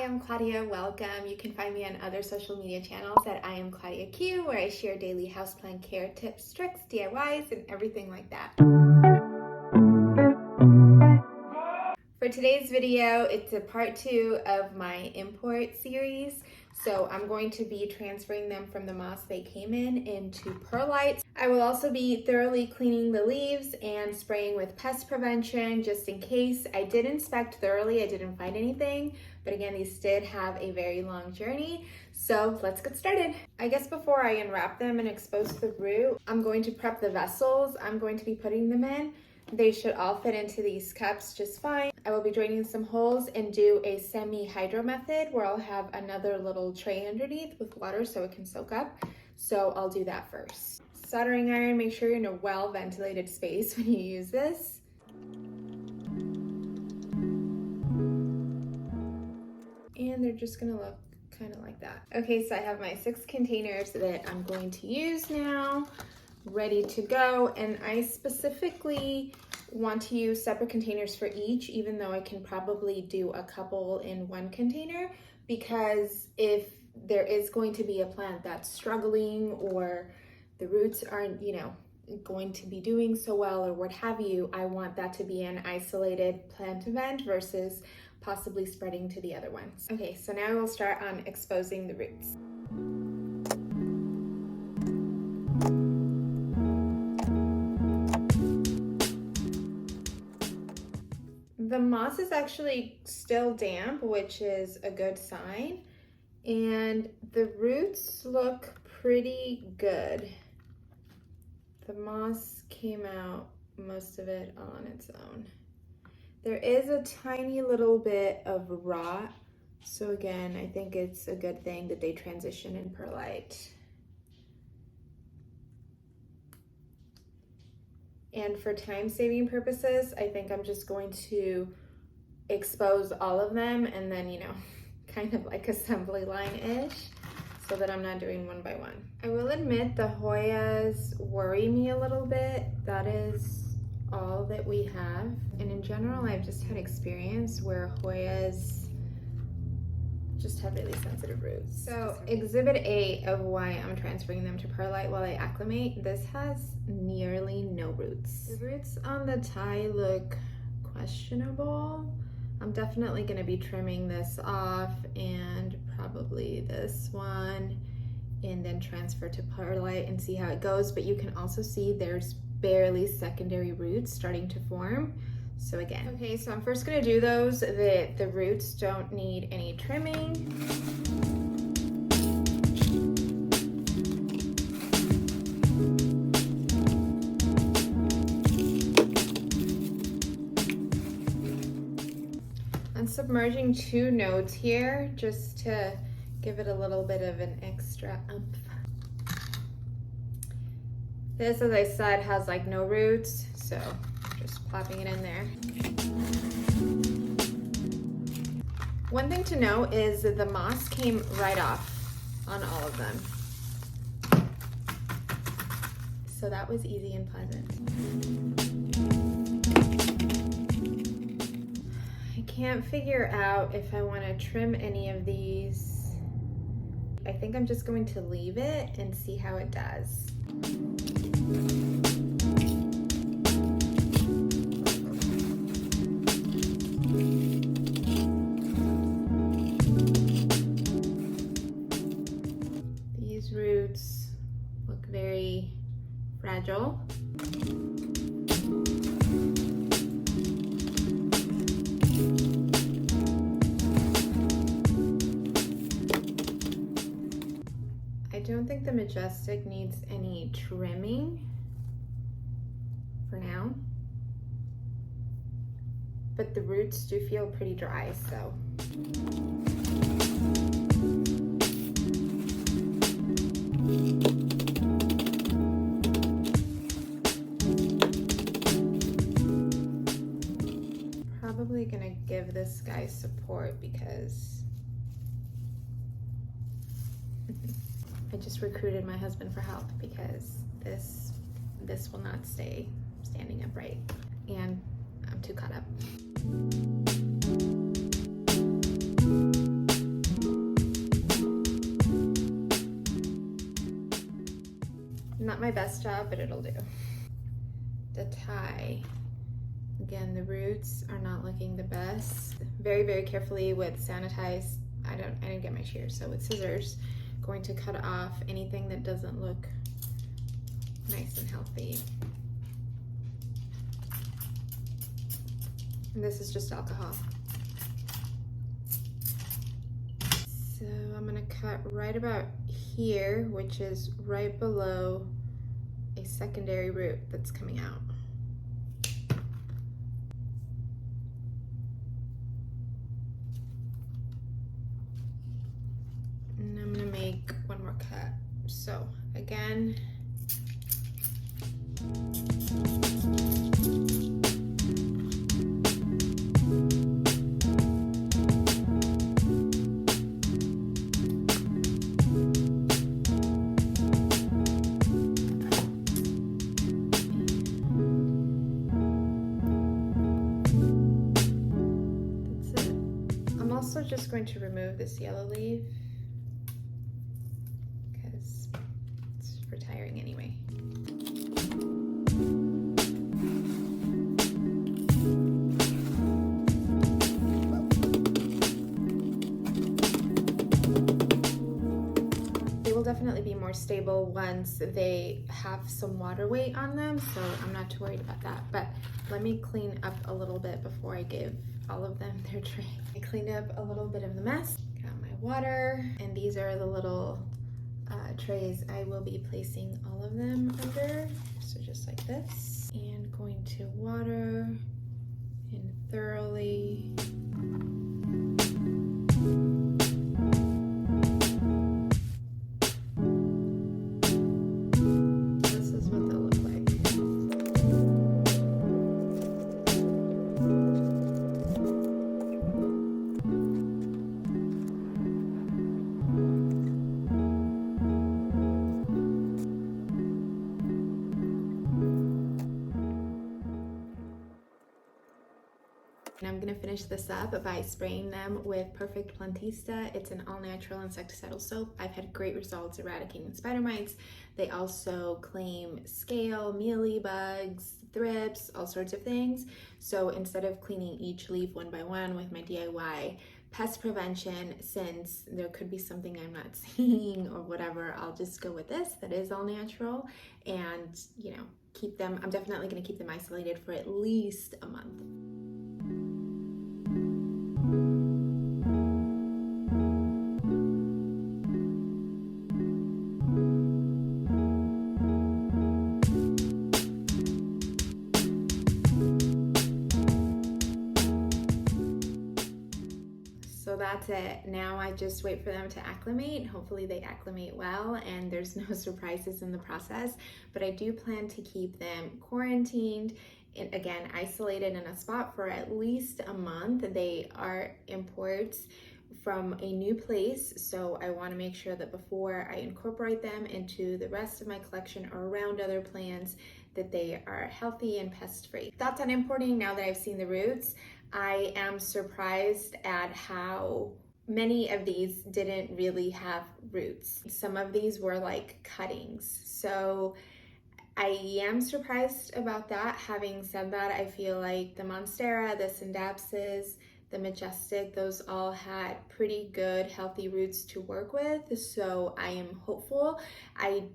Hi, I'm Claudia. Welcome. You can find me on other social media channels at I am Claudia Q, where I share daily houseplant care tips, tricks, DIYs, and everything like that. For today's video, it's a part 2 of my import series. So I'm going to be transferring them from the moss they came in into perlite. I will also be thoroughly cleaning the leaves and spraying with pest prevention just in case. I did inspect thoroughly, I didn't find anything, but again, these did have a very long journey. So let's get started. I guess before I unwrap them and expose the root, I'm going to prep the vessels I'm going to be putting them in. They should all fit into these cups just fine. I will be draining some holes and do a semi-hydro method where I'll have another little tray underneath with water so it can soak up. So I'll do that first. Soldering iron, make sure you're in a well-ventilated space when you use this. And they're just gonna look kind of like that. Okay, so I have my 6 containers that I'm going to use now, ready to go. And I specifically want to use separate containers for each, even though I can probably do a couple in one container, because if there is going to be a plant that's struggling or the roots aren't, going to be doing so well or what have you, I want that to be an isolated plant event versus possibly spreading to the other ones. Okay, so now we'll start on exposing the roots. The moss is actually still damp, which is a good sign, and the roots look pretty good. The moss came out, most of it on its own. There is a tiny little bit of rot, so again, I think it's a good thing that they transition in perlite. And for time-saving purposes, I think I'm just going to expose all of them and then, kind of like assembly line-ish, so that I'm not doing one by one. I will admit the hoyas worry me a little bit. That is all that we have. And in general, I've just had experience where hoyas just have really sensitive roots. So exhibit A of why I'm transferring them to perlite while I acclimate, this has nearly no roots. The roots on the tie look questionable. I'm definitely gonna be trimming this off and probably this one, and then transfer to perlite and see how it goes. But you can also see there's barely secondary roots starting to form. So again, okay, so I'm first gonna do those that the roots don't need any trimming. I'm submerging 2 nodes here just to give it a little bit of an extra oomph. This, as I said, has like no roots, so just plopping it in there. One thing to note is that the moss came right off on all of them. So that was easy and pleasant. I can't figure out if I want to trim any of these. I think I'm just going to leave it and see how it does. These roots look very fragile. I don't think the majestic needs any trimming for now, but the roots do feel pretty dry, so. Probably gonna give this guy support because I just recruited my husband for help because this will not stay standing upright, and I'm too caught up. Not my best job, but it'll do. The tie. Again, the roots are not looking the best. Very, very carefully with sanitized, I didn't get my shears, so with scissors, going to cut off anything that doesn't look nice and healthy. And this is just alcohol. So I'm gonna cut right about here, which is right below a secondary root that's coming out. And I'm gonna make one more cut. So again, just going to remove this yellow leaf because it's retiring anyway. They will definitely be more stable once they have some water weight on them, so I'm not too worried about that. But let me clean up a little bit before I give all of them their tray. I cleaned up a little bit of the mess, got my water, and these are the little trays I will be placing all of them under. So just like this, and going to water in thoroughly. And I'm gonna finish this up by spraying them with Perfect Plantista. It's an all-natural insecticidal soap. I've had great results eradicating spider mites. They also claim scale, mealy bugs, thrips, all sorts of things. So instead of cleaning each leaf one by one with my DIY pest prevention, since there could be something I'm not seeing or whatever, I'll just go with this that is all natural and, you know, keep them, I'm definitely gonna keep them isolated for at least a month. So that's it. Now I just wait for them to acclimate. Hopefully they acclimate well and there's no surprises in the process, but I do plan to keep them quarantined and again isolated in a spot for at least a month. They are imports from a new place, so I want to make sure that before I incorporate them into the rest of my collection or around other plants that they are healthy and pest-free. Thoughts on importing now that I've seen the roots. I am surprised at how many of these didn't really have roots. Some of these were like cuttings. So I am surprised about that. Having said that, I feel like the monstera, the scindapsus, the majestic, those all had pretty good healthy roots to work with. So I am hopeful. I'm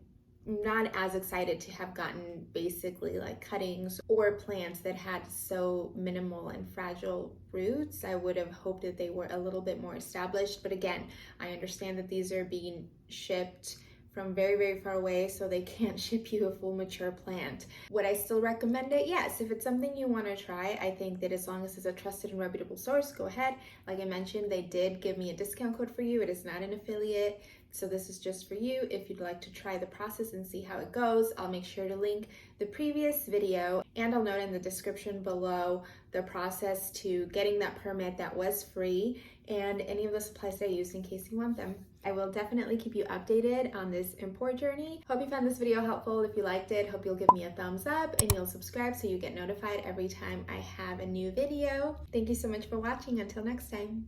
not as excited to have gotten basically like cuttings or plants that had so minimal and fragile roots. I would have hoped that they were a little bit more established, but again, I understand that these are being shipped from very, very far away, so they can't ship you a full mature plant. Would I still recommend it? Yes, if it's something you want to try, I think that as long as it's a trusted and reputable source, go ahead. Like I mentioned, they did give me a discount code for you. It is not an affiliate, so this is just for you. If you'd like to try the process and see how it goes, I'll make sure to link the previous video, and I'll note in the description below the process to getting that permit that was free and any of the supplies I used in case you want them. I will definitely keep you updated on this import journey. Hope you found this video helpful. If you liked it, hope you'll give me a thumbs up and you'll subscribe so you get notified every time I have a new video. Thank you so much for watching. Until next time.